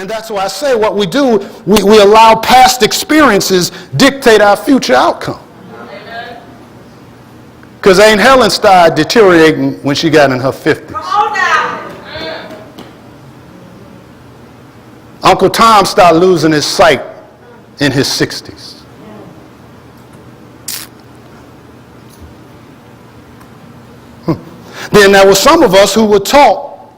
And that's why I say what we do, we allow past experiences dictate our future outcome. Because Aunt Helen started deteriorating when she got in her 50s. Come on now. Uncle Tom started losing his sight in his 60s. Then there were some of us who were taught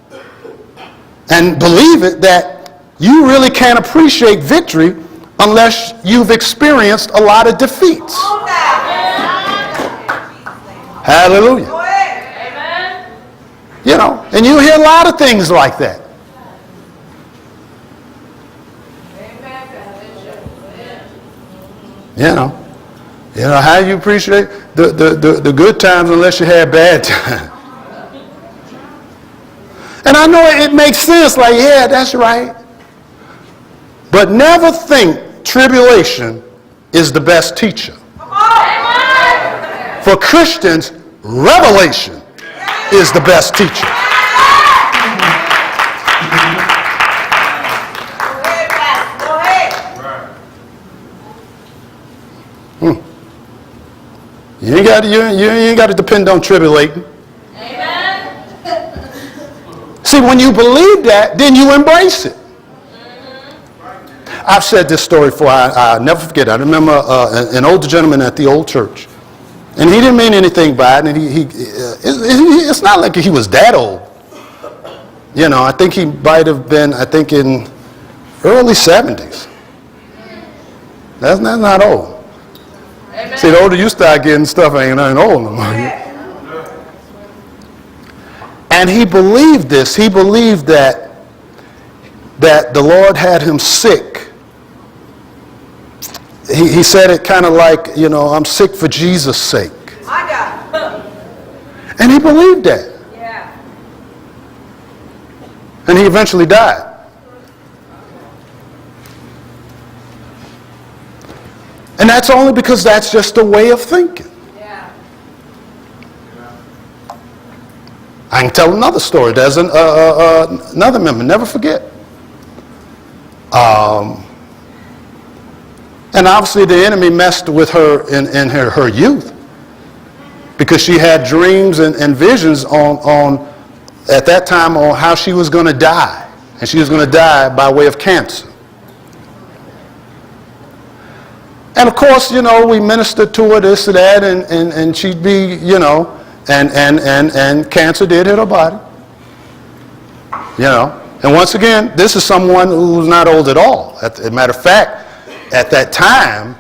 and believe it that you really can't appreciate victory unless you've experienced a lot of defeats. Hallelujah. Amen. You know, and you hear a lot of things like that. You know how you appreciate the good times unless you had bad times. And I know it makes sense, like, yeah, that's right. But never think tribulation is the best teacher. For Christians, revelation is the best teacher. You ain't got to depend on tribulating. See, when you believe that, then you embrace it. I've said this story before. I never forget. I remember an older gentleman at the old church. And he didn't mean anything by it. And it's not like he was that old. You know, I think he might have been, in early 70s. That's not old. Amen. See, the older you start getting, stuff ain't nothing old no more. And he believed this. He believed that the Lord had him sick. He said it kind of like, I'm sick for Jesus' sake. I got it. And he believed that. Yeah. And he eventually died. And that's only because that's just a way of thinking. Yeah. I can tell another story. There's another member, never forget. And obviously the enemy messed with her in her youth, because she had dreams and visions on at that time on how she was going to die. And she was going to die by way of cancer. And of course, we ministered to her this or that, and she'd be, and cancer did hit her body. And once again, this is someone who's not old at all. As a matter of fact, at that time,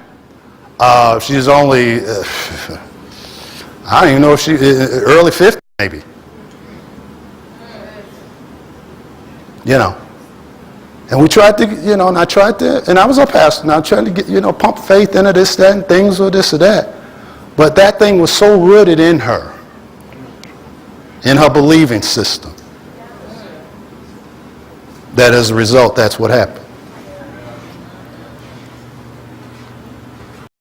she's only, I don't even know if she, early 50s maybe. And we tried to, and I was a pastor, and I tried to get, pump faith into this, that, and things or this or that. But that thing was so rooted in her believing system, that as a result, that's what happened.